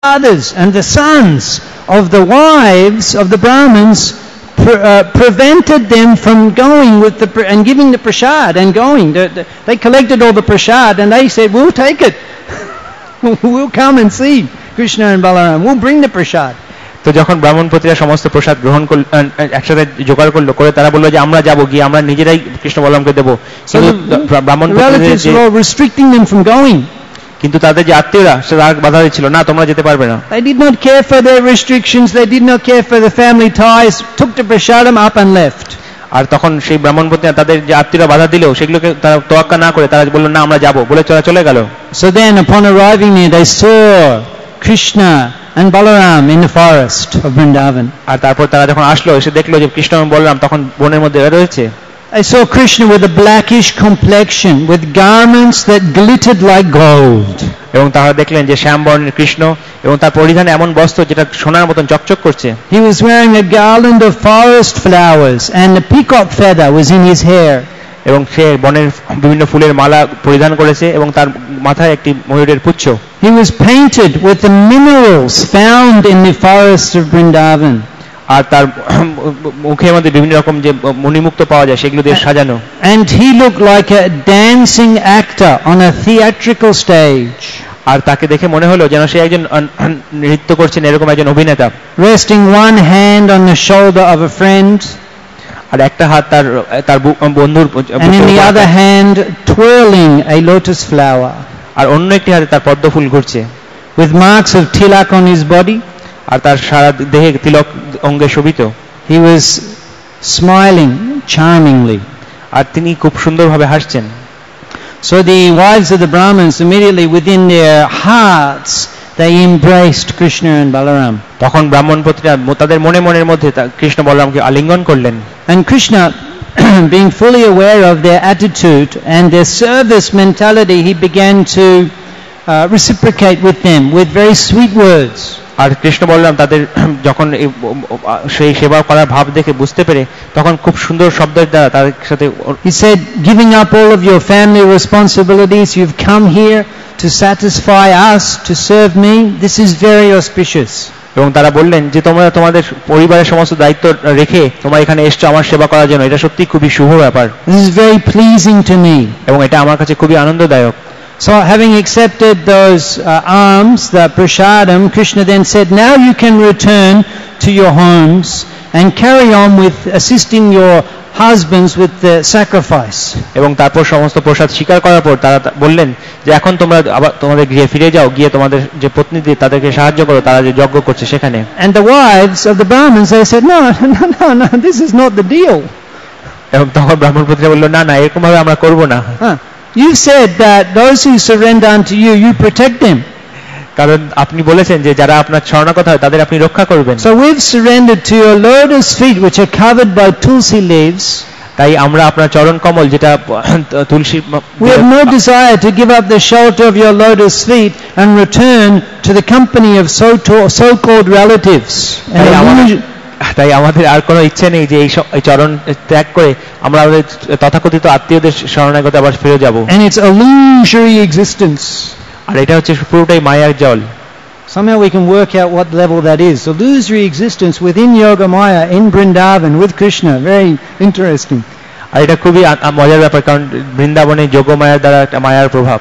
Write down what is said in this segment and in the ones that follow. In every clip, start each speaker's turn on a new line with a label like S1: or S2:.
S1: fathers and the sons of the wives of the Brahmins prevented them from going with and giving the prasad and going. They collected all the prasad and they said, we'll take it. We'll come and see Krishna and Balaram. We'll bring the prasad.
S2: তো যখন ব্রাহ্মণপতিরা সমস্ত প্রসাদ গ্রহণ করল, একসাথে জোগাড় করলো, করে তারা বললো যে আমরা যাবো, গিয়ে আমরা নিজেরাই কৃষ্ণ বলরামকে দেবো। কিন্তু তাদের যে আত্মীয়রা সেটা বাধা দিচ্ছিল, না তোমরা যেতে পারবে না।
S1: They did not care for their restrictions, they did not care for the family ties, took the prasadam up and left.
S2: আর তখন সেই ব্রাহ্মণপতিরা তাদের যে আত্মীয়রা বাধা দিল সেগুলোকে তারা তোয়াক্কা না করে তারা বলল না আমরা যাবো বলে চলে গেল।
S1: So then upon arriving there they saw Krishna and Balaram in the forest of Vrindavan.
S2: আর তারপর তারা যখন আসলো এসে দেখলো যে কৃষ্ণ এবং বলরাম তখন বনের মধ্যে রয়েছে।
S1: I saw Krishna with a blackish complexion with garments that glittered like gold.
S2: এবং তারা দেখলেন যে শ্যামবর্ণের কৃষ্ণ এবং তার পরিধানে এমন বস্ত্র যেটা সোনার মতন চকচক করছে।
S1: He was wearing a garland of forest flowers and a peacock feather was in his hair.
S2: এবং সে বনের বিভিন্ন ফুলের মালা পরিধান করেছে এবং তার মাথায় একটি ময়ূরের পুচ্ছ।
S1: He was painted with the minerals found in the forests of Vrindavan.
S2: আর তার মুখের মধ্যে বিভিন্ন রকম যে মণিমুক্ত পাওয়া যায় সেগুলো দিয়ে সাজানো।
S1: And he looked like a dancing actor on a theatrical stage.
S2: আর তাকে দেখে মনে হলো যেন সে একজন নৃত্য করছেন এরকম একজন অভিনেতা।
S1: Resting one hand on the shoulder of a friend.
S2: আর একটা হাত তার বন্ধুর,
S1: and in the other hand twirling a lotus flower.
S2: আর অন্য একটি হাতে তার পদ্ম ফুল ঘুরছে।
S1: With marks of tilak on his body.
S2: আর তার সারা দেহে তিলক অঙ্গে শোভিত।
S1: He was smiling charmingly.
S2: আর তিনি খুব সুন্দরভাবে হাসছেন।
S1: So the wives of the Brahmins immediately within their hearts they embraced Krishna and Balaram.
S2: তখন ব্রাহ্মণপতিরা তাদের মনের মধ্যে কৃষ্ণ বলরামকে আলিঙ্গন করলেন।
S1: And Krishna being fully aware of their attitude and their service mentality, he began to reciprocate with them with very sweet words.
S2: আর কৃষ্ণ বলরাম তাদের যখন সেই সেবা করার ভাব দেখে বুঝতে পেরে তখন খুব সুন্দর শব্দের দ্বারা তাদের সাথে
S1: he said, giving up all of your family responsibilities, you've come here to satisfy us, to serve me. This is very auspicious.
S2: এবং তারা বললেন যে তোমরা তোমাদের পরিবারের সমস্ত দায়িত্ব রেখে তোমরা এখানে এসেছো আমার সেবা করার জন্য, এটা সত্যি খুবই শুভ ব্যাপার।
S1: This is very pleasing to me.
S2: এবং এটা আমার কাছে খুবই আনন্দদায়ক।
S1: So having accepted those alms, the prasadam, Krishna then said, now you can return to your homes and carry on with assisting your husbands with the sacrifice.
S2: এবং তারপর সমস্ত প্রসাদ স্বীকার করার পর তারা বললেন যে এখন তোমরা আবার তোমাদের গৃহে ফিরে যাও, গিয়ে তোমাদের যে পত্নীদের তাদেরকে সাহায্য করো, তারা যে যজ্ঞ করছে সেখানে।
S1: And the wives of the Brahmins, they said, no, this is not the deal.
S2: এবং তখন ব্রাহ্মণপতিরা বলল না এরকম ভাবে আমরা করব না।
S1: You said that those who surrender unto you, you protect them.
S2: কারণ আপনি বলেছেন যে যারা আপনার শরণাগত হয় তাদের আপনি রক্ষা করবেন।
S1: So we've surrendered to your lotus feet which are covered by tulsi leaves.
S2: তাই আমরা আপনার চরণ কমল যেটা তুলসী,
S1: we have no desire to give up the shelter of your lotus feet and return to the company of so called relatives.
S2: তাই আমাদের আর কোনো ইচ্ছে নেই যে এই চরণ ত্যাগ করে আমরা আমাদের তথাকথিত আত্মীয়দের শরণাগত আবার ফিরে যাব।
S1: And it's illusory existence.
S2: আর এটা হচ্ছে পুরোটাই মায়ার জল।
S1: Somehow we can work out what level that is. Illusory existence within Yogamaya in Vrindavan with Krishna. Very interesting.
S2: আর এটা খুবই মজার ব্যাপার কারণ বৃন্দাবনে যোগমায়ার দ্বারা একটা মায়ার প্রভাব।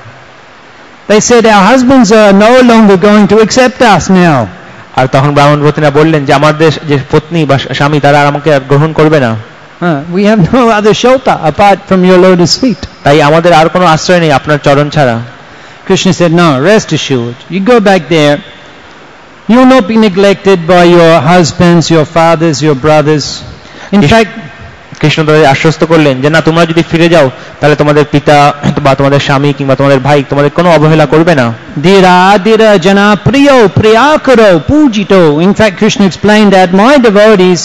S1: They said our husbands are no longer going to accept us now.
S2: আর তখন ব্রাহ্মণপতিরা বললেন যে আমাদের যে পত্নী বা স্বামী তারা আমাকে আর গ্রহণ করবে না।
S1: We have no other shelter apart from your lotus feet.
S2: তাই আমাদের আর কোনো আশ্রয় নেই আপনার চরণ ছাড়া।
S1: Krishna said, no, rest assured. You go back there, you will not be neglected by your husbands, your fathers, your brothers. In fact,
S2: Krishna তাদের আশ্বস্ত করলেন যে না তোমরা যদি ফিরে যাও তাহলে তোমাদের পিতা বা তোমাদের স্বামী কিংবা তোমাদের ভাই তোমাদের কোনো অবহেলা করবে না।
S1: Dira dira jana priyo priyakaro pujito. In fact, Krishna explained that my devotees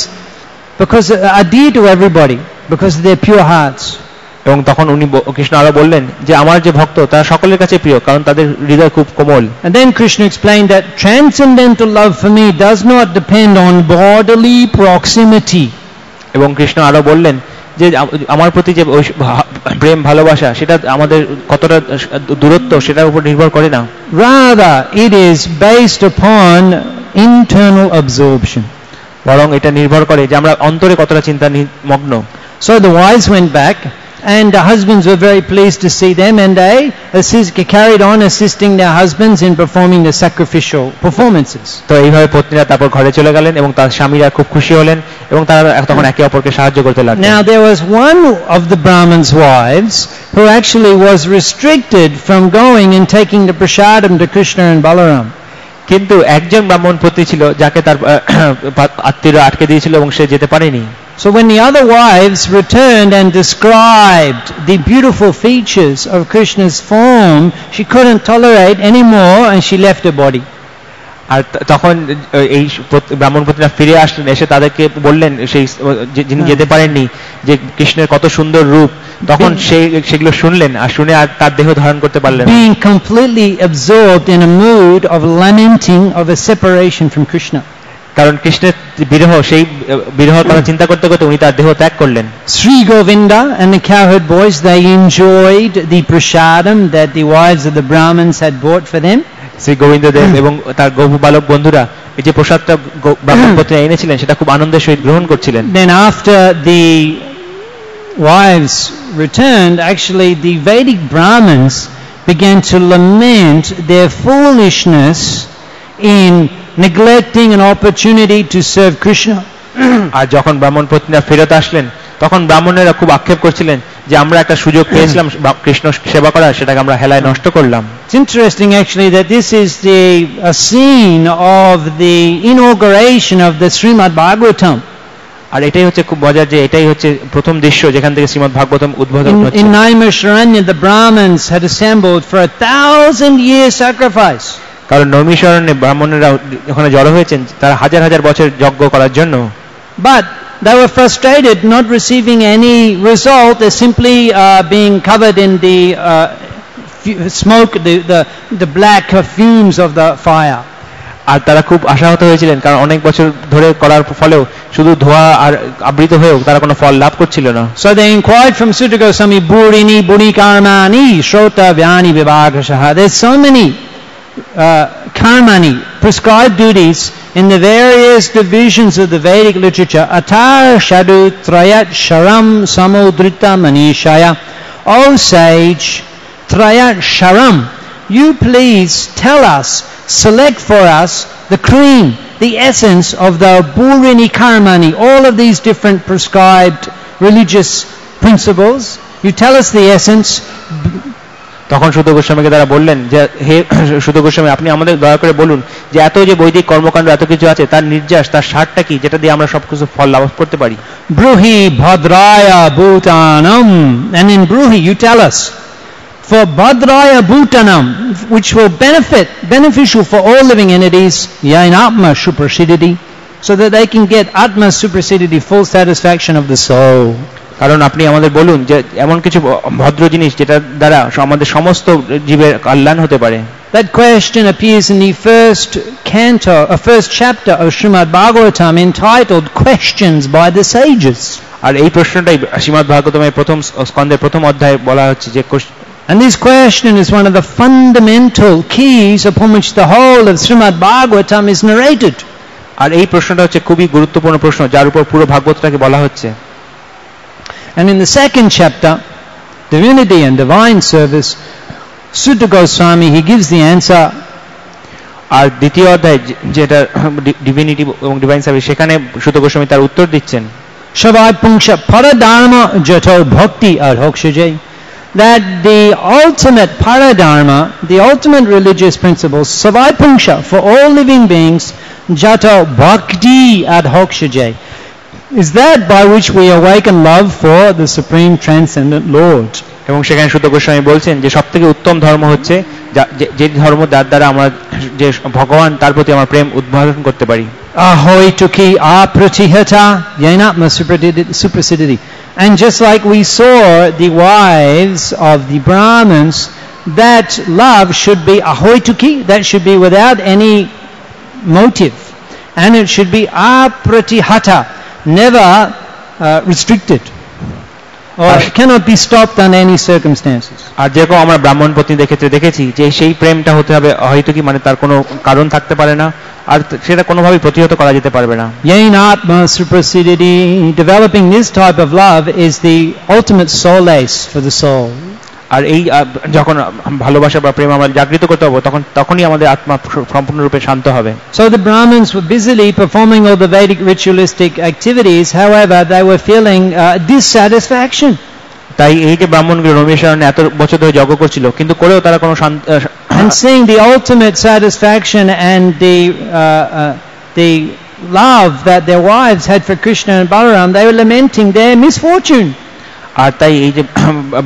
S1: because are dear to everybody because of their pure hearts.
S2: এবং তখন উনি কৃষ্ণ আরো বললেন যে আমার যে ভক্ত তারা সকলের কাছে প্রিয় কারণ তাদের হৃদয় খুব কোমল।
S1: And then Krishna explained that transcendental love for me does not depend on bodily proximity.
S2: এবং কৃষ্ণ আরো বললেন যে আমার প্রতি যে প্রেম ভালোবাসা সেটা আমাদের কতটা দূরত্ব সেটার উপর নির্ভর করে না,
S1: Rather, it is based upon internal absorption.
S2: বরং এটা নির্ভর করে যে আমরা অন্তরে কতটা চিন্তা মগ্ন।
S1: So the wives went back, and the husbands were very pleased to see them, and they carried on assisting their husbands in performing the sacrificial performances.
S2: তো এইভাবে পত্নীরা তারপর ঘরে চলে গেলেন এবং তার স্বামীরা খুব খুশি হলেন এবং তারা তখন একে অপরকে সাহায্য করতে লাগলেন।
S1: Now there was one of the Brahmins' wives who actually was restricted from going and taking the prasadam to Krishna and Balaram.
S2: কিন্তু একজন ব্রাহ্মণ পত্নী ছিল যাকে তার আত্মীয়রা আটকে দিয়েছিল এবং সে যেতে পারেনি।
S1: So when the other wives returned and described the beautiful features of Krishna's form, she couldn't tolerate anymore and she left her body.
S2: আর তখন এই ব্রাহ্মণ পত্নীরা ফিরে আসলেন, এসে তাদেরকে বললেন, সেই যিনি যেতে পারেননি, যে কৃষ্ণের কত সুন্দর রূপ, তখন সেগুলো শুনলেন আর শুনে আর তার দেহ ধারণ করতে পারলেন না।
S1: Being completely absorbed in a mood of lamenting of a separation from Krishna.
S2: কারণ কৃষ্ণের বিরহ, সেই বিরহের কথা চিন্তা করতে করতে উনি তার দেহ ত্যাগ করলেন।
S1: Sri Govinda and the cowherd boys, they enjoyed the prasadam that the wives of the Brahmins had bought for them.
S2: Shri Govinda দেব এবং তার গৌর বালক বন্ধুরা এই যে প্রসাদটা ব্রাহ্মণ পত্নীরা এনেছিলেন সেটা খুব আনন্দের সহিত গ্রহণ করছিলেন।
S1: Then after the wives returned, actually the Vedic Brahmins began to lament their foolishness in neglecting an opportunity to serve Krishna.
S2: আর যখন ব্রাহ্মণ পত্নীরা ফেরত আসলেন তখন ব্রাহ্মণেরা খুব আক্ষেপ করছিলেন যে আমরা একটা সুযোগ পেয়েছিলাম কৃষ্ণ সেবা করার, সেটাকে আমরা হেলায় নষ্ট করলাম।
S1: It's interesting actually that this is a scene of the inauguration of the Srimad Bhagavatam.
S2: আর এটাই হচ্ছে খুব মজার যে এটাই হচ্ছে প্রথম দৃশ্য যেখান থেকে শ্রীমদ্ ভাগবতম উদ্বোধন হচ্ছে।
S1: In Naimisharanya, the Brahmins had assembled for 1,000-year sacrifice.
S2: কারণ নৈমিষারণ্যে ব্রাহ্মণেরা ওখানে জড়ো হয়েছেন তারা হাজার হাজার বছর যজ্ঞ করার জন্য।
S1: But they were frustrated, not receiving any result. They simply being covered in the smoke, the black fumes of the fire.
S2: আর তারা খুব আশাহত হয়েছিলেন কারণ অনেক বছর ধরে করার ফলেও শুধু ধোঁয়া আর আবৃত হয়েও তারা কোনো ফল লাভ করছিল না।
S1: So they inquired from Sutta Goswami, Burini, Buri Karmani, Shrota, Vyani, Vibhagashaha. There's so many karmani, prescribed duties in the various divisions of the Vedic literature. Atar Shadu Trayat Sharam Samudrita Manishaya. O sage, Trayat Sharam, you please tell us, select for us the cream, the essence of the Burini Karmani, all of these different prescribed religious principles. You tell us the essence.
S2: তখন সুত গোস্বামীকে তারা বললেন যে হে সুত গোস্বামী, আপনি আমাদের দয়া করে বলুন যে এত যে বৈদিক কর্মকাণ্ড এত কিছু আছে তার নির্যাস, তার সারটা কি, যেটা দিয়ে আমরা সবকিছু ফল লাভ করতে পারি।
S1: Bruhi Bhadraya Bhutanam, and in Bruhi you tell us for Bhadraya Bhutanam, which will beneficial for all living entities, yain Atma Suprasiditi, so that they can get Atma Suprasiditi, full satisfaction of the soul.
S2: কারণ আপনি আমাদের বলুন যে এমন কিছু ভদ্র জিনিস যেটা দ্বারা আমাদের সমস্ত জীবের কল্যাণ হতে পারে।
S1: That question appears in the first chapter of Srimad Bhagavatam, entitled Questions by the Sages.
S2: আর এই প্রশ্নটাই শ্রীমদ্ ভাগবতমের প্রথম স্কন্ধের প্রথম অধ্যায়ে বলা হচ্ছে যে
S1: and this question is one of the fundamental keys upon which the whole of Srimad Bhagavatam is narrated.
S2: আর এই প্রশ্নটা হচ্ছে খুবই গুরুত্বপূর্ণ প্রশ্ন যার উপর পুরো ভাগবতটাকে বলা হচ্ছে।
S1: And in the second chapter, Divinity and Divine Service, Sutta Goswami, he gives the answer.
S2: আর দ্বিতীয় অধ্যায় যেটা ডিভিনিটি এবং ডিভাইন সার্ভিস, সেখানে সুত গোস্বামী তার উত্তর দিচ্ছেন।
S1: Shavai Punksha Paradharma Jato Bhakti Adhokshajay, that the ultimate paradharma, the ultimate religious principles, Savai Punksha, for all living beings, Jato Bhakti Adhokshajay, is that by which we awaken love for the Supreme Transcendent Lord.
S2: এবং সেখানে সুত গোস্বামী বলছেন যে সবথেকে উত্তম ধর্ম হচ্ছে যে ধর্ম যার দ্বারা আমরা যে ভগবান তার প্রতি আমরা প্রেম উদ্বোধন করতে পারি।
S1: Ahoy tuki apratihata yainatma suprasiditi. And just like we saw the wives of the Brahmins, that love should be ahoy tuki, that should be without any motive, and it should be apratihata, never restricted. or cannot be stopped under any circumstances.
S2: আর যেরকম আমরা ব্রাহ্মণ পত্নী দেখেছি যে সেই প্রেমটা হতে হবে হয়তো কি মানে তার কোনো কারণ থাকতে পারে না আর সেটা কোনোভাবেই প্রতিহত করা যেতে পারবে না.
S1: Yein atma suprasiditi, developing this type of love is the ultimate solace for the soul.
S2: আর এই যখন ভালোবাসা বা প্রেম আমরা জাগৃত করতে হবে তখনই আমাদের আত্মা সম্পূর্ণরূপে শান্ত হবে.
S1: So the Brahmins were busily performing all the Vedic ritualistic activities, however they were feeling dissatisfaction.
S2: তাই এই যে ব্রাহ্মণগুলো রমেশ্বরণে এত বছর ধরে যজ্ঞ করছিল কিন্তু করেও তারা কোনো
S1: and seeing the ultimate satisfaction and the love that their wives had for Krishna and Balaram, they were lamenting their misfortune.
S2: আর তাই এই যে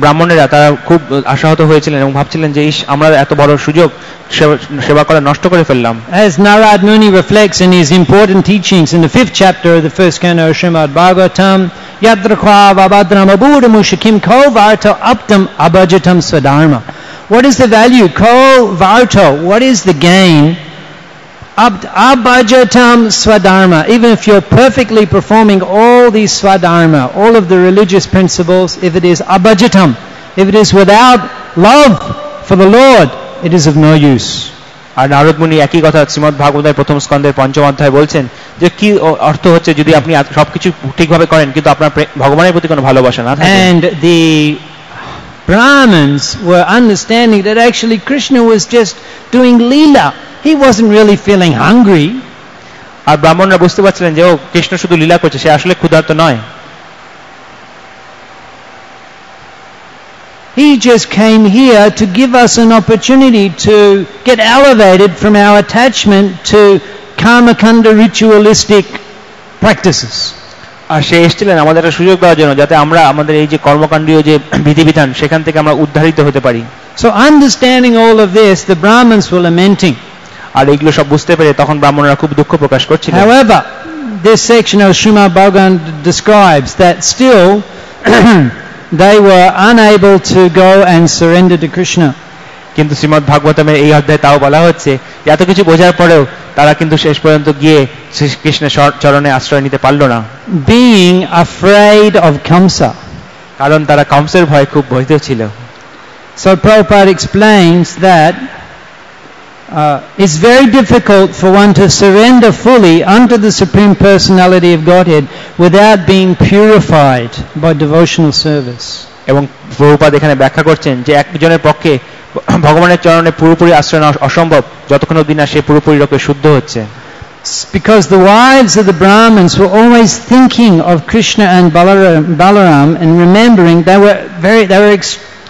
S2: ব্রাহ্মণেরা তারা খুব আশাহত হয়েছিলেন এবং ভাবছিলেন যে আমরা এত বড় সুযোগ সেবা করা নষ্ট করে ফেললাম.
S1: As Narad Muni reflects in his important teachings in the 5th chapter of the first canto of Srimad Bhagavatam, yatra kva vabhadram abhudamushikim ko varto aptam abhajatam swadharma. What is the value? Ko varto, what is the gain? Abhajatam swadharma. Even if you're perfectly performing all these swadharma, all of the religious principles, if it is abhajatam, if it is without love for the Lord, it is of no use.
S2: আর নারদ মুনি একই কথা শ্রীমদ্ ভাগবতের প্রথম স্কন্ধের পঞ্চম অধ্যায়ে বলছেন যে কি অর্থ হচ্ছে যদি আপনি সবকিছু ঠিকভাবে করেন কিন্তু আপনার ভগবানের প্রতি কোনো ভালোবাসা না থাকে.
S1: And the Brahmins were understanding that actually Krishna was just doing leela. He wasn't really feeling hungry.
S2: আর ব্রাহ্মণরা বুঝতে পারছিলেন যে ও কৃষ্ণ শুধু লীলা করছে, সে আসলে ক্ষুধার্ত নয়.
S1: He just came here to give us an opportunity to get elevated from our attachment to karmakanda ritualistic practices.
S2: আর সে এসেছিলেন আমাদের একটা সুযোগ দেওয়ার জন্য যাতে আমরা আমাদের এই যে কর্মকাণ্ডীয় যে বিধিবিধান সেখান থেকে আমরা উদ্ধারিত হতে পারি.
S1: So understanding all of this, the Brahmins were lamenting.
S2: আর এইগুলো সব বুঝতে পেরে তখন ব্রাহ্মণরা খুব দুঃখ প্রকাশ করছিলেন.
S1: However, this section of Srimad Bhagavatam describes that still they were unable to go and surrender to Krishna.
S2: কিন্তু শ্রীমদ্ ভাগবতমের এই অধ্যায়ে তাও বলা হচ্ছে যে এত কিছু বোঝার পরেও তারা কিন্তু শেষ পর্যন্ত গিয়ে শ্রীকৃষ্ণের চরণে আশ্রয় নিতে পারল না.
S1: Being afraid of Kamsa.
S2: কারণ তারা কংসের ভয়ে খুব ভীত ছিল.
S1: So Prabhupada explains that it's very difficult for one to surrender fully unto the Supreme Personality of Godhead without being purified by devotional service.
S2: এবং প্রভুপাদ এখানে ব্যাখ্যা করছেন যে একজনের পক্ষে ভগবানের চরণে পুরোপুরি আশ্রয় নেওয়া অসম্ভব যতক্ষণ অবধি না সে পুরোপুরি রূপে শুদ্ধ হচ্ছে.
S1: Because the wives of the Brahmins were always thinking of Krishna and Balaram and remembering they were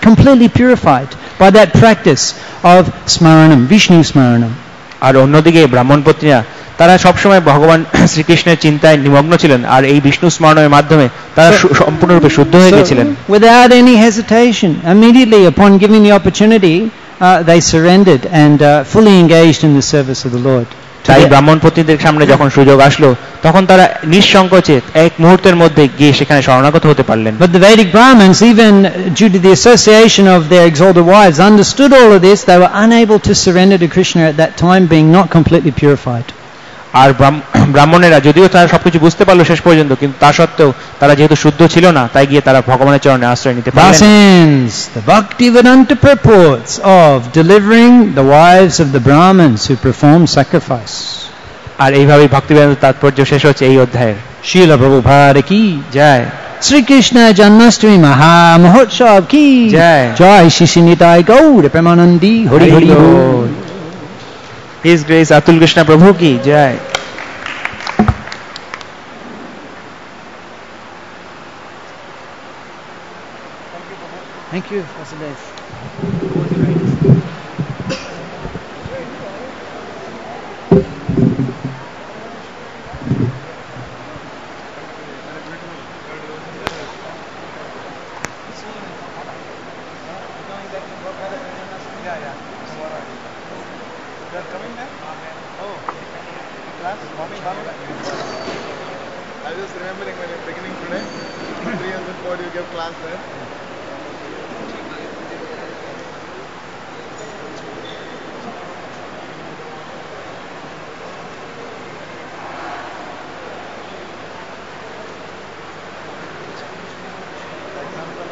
S1: completely purified by that practice of Smaranam, Vishnu Smaranam.
S2: আর অন্যদিকে ব্রাহ্মণ পত্নীরা তারা সবসময় ভগবান শ্রীকৃষ্ণের চিন্তায় নিমগ্ন ছিলেন আর এই বিষ্ণু স্মরণের মাধ্যমে তারা সম্পূর্ণরূপে শুদ্ধ হয়ে গেছিলেন.
S1: Without any hesitation, immediately upon giving the opportunity, they surrendered and fully engaged in the service of the Lord.
S2: তাই ব্রাহ্মণ পত্নীদের সামনে যখন সুযোগ আসলো তখন তারা নিঃসংকোচে এক মুহূর্তের মধ্যে গিয়ে সেখানে শরণাগত হতে পারলেন.
S1: But the Vedic Brahmins, even due to the association of their exalted wives, understood all of this. They were unable to surrender to Krishna at that time, being not completely purified.
S2: আর ব্রাহ্মণেরা যদিও তারা সবকিছু বুঝতে পারলো শেষ পর্যন্ত কিন্তু তা সত্ত্বেও তারা যেহেতু শুদ্ধ ছিল না তাই গিয়ে তারা ভগবানের চরণে আশ্রয় নিতে পারলেন.
S1: Thus ends the Bhaktivedanta purports of delivering the wives of the Brahmins who perform sacrifice.
S2: আর এইভাবেই ভক্তিবেদান্ত তাৎপর্য শেষ হচ্ছে এই অধ্যায়ের.
S1: Srila Prabhupada ki
S2: Joy.
S1: Shri Krishna Janmashtami Maha Mahotsav ki
S2: jai.
S1: Jai Shri Nitai Gaur Premanandi Hari Hari Bol.
S2: His Grace Atul Krishna Prabhu ki jai.
S1: Thank you, Vasudev.
S3: I was just remembering when you're beginning today, 3 years before you give class there. For example,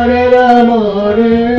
S4: Hare Rama Hare